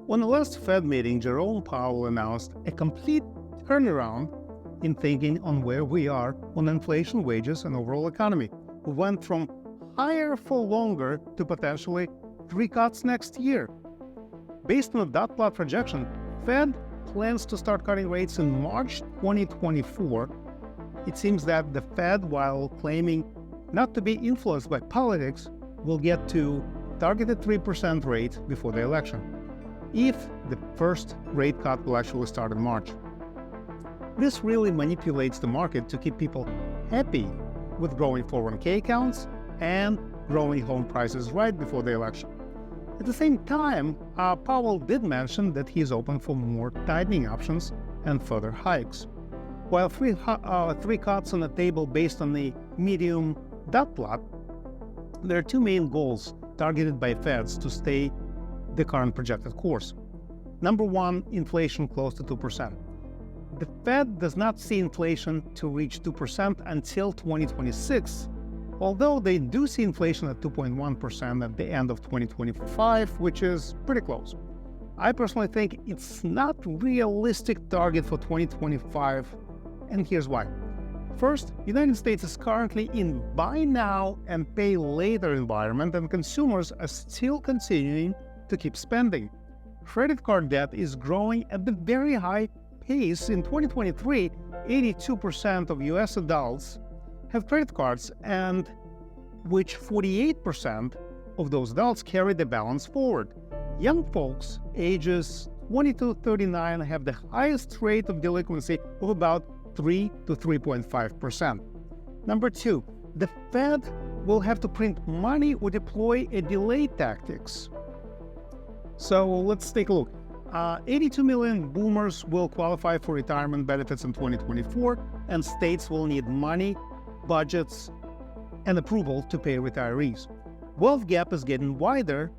On the last Fed meeting, Jerome Powell announced a complete turnaround in thinking on where we are on inflation, wages, and overall economy. We went from higher for longer to potentially 3 cuts next year. Based on a dot plot projection, Fed plans to start cutting rates in March 2024. It seems that the Fed, while claiming not to be influenced by politics, will get to targeted 3% rate before the election, if the first rate cut will actually start in March. This really manipulates the market to keep people happy with growing 401k accounts and growing home prices right before the election. At the same time, Powell did mention that he is open for more tightening options and further hikes. While three cuts on the table based on the medium dot plot, there are two main goals targeted by Feds to stay the current projected course. Number one, inflation close to 2%. The Fed does not see inflation to reach 2% until 2026, although they do see inflation at 2.1% at the end of 2025, which is pretty close. I personally think it's not a realistic target for 2025, and here's why. First, the United States is currently in buy now and pay later environment, and consumers are still continuing to keep spending. Credit card debt is growing at the very high pace. In 2023, 82% of US adults have credit cards, and which 48% of those adults carry the balance forward. Young folks ages 20 to 39 have the highest rate of delinquency of about 3 to 3.5%. Number two, the Fed will have to print money or deploy a delay tactics. So let's take a look. 82 million boomers will qualify for retirement benefits in 2024, and states will need money, budgets, and approval to pay retirees. Wealth gap is getting wider,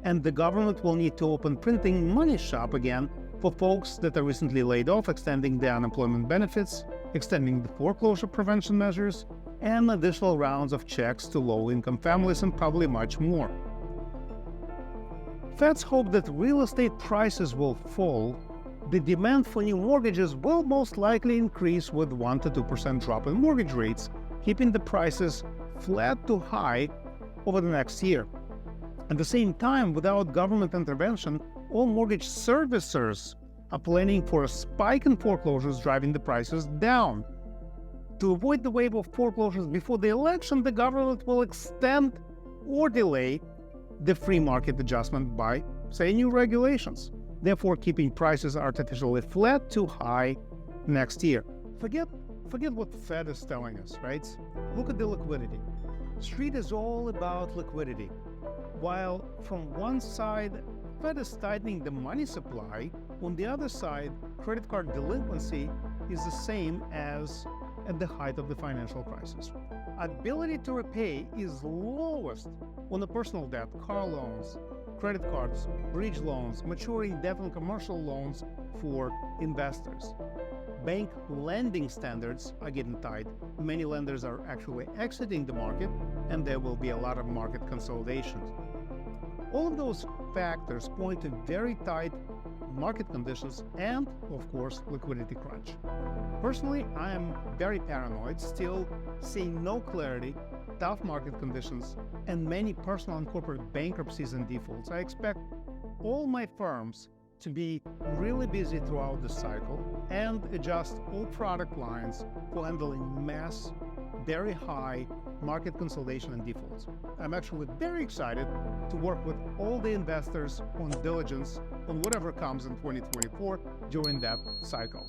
and the government will need to open printing money shop again for folks that are recently laid off, extending the unemployment benefits, extending the foreclosure prevention measures, and additional rounds of checks to low-income families, and probably much more. Feds hope that real estate prices will fall. The demand for new mortgages will most likely increase with 1 to 2% drop in mortgage rates, keeping the prices flat to high over the next year. At the same time, without government intervention, all mortgage servicers are planning for a spike in foreclosures, driving the prices down. To avoid the wave of foreclosures before the election, the government will extend or delay the free market adjustment by, say, new regulations, therefore keeping prices artificially flat to high next year. Forget what the Fed is telling us, right? Look at the liquidity. Street is all about liquidity. While from one side, Fed is tightening the money supply, on the other side, credit card delinquency is the same as at the height of the financial crisis. Ability to repay is lowest on the personal debt, car loans, credit cards, bridge loans, maturing debt and commercial loans for investors. Bank lending standards are getting tight. Many lenders are actually exiting the market, and there will be a lot of market consolidation. All of those factors point to very tight market conditions and, of course, liquidity crunch. Personally, I am very paranoid, still seeing no clarity, tough market conditions, and many personal and corporate bankruptcies and defaults. I expect all my firms to be really busy throughout the cycle and adjust all product lines for handling mass, very high market consolidation and defaults. I'm actually very excited to work with all the investors on diligence on whatever comes in 2024 during that cycle.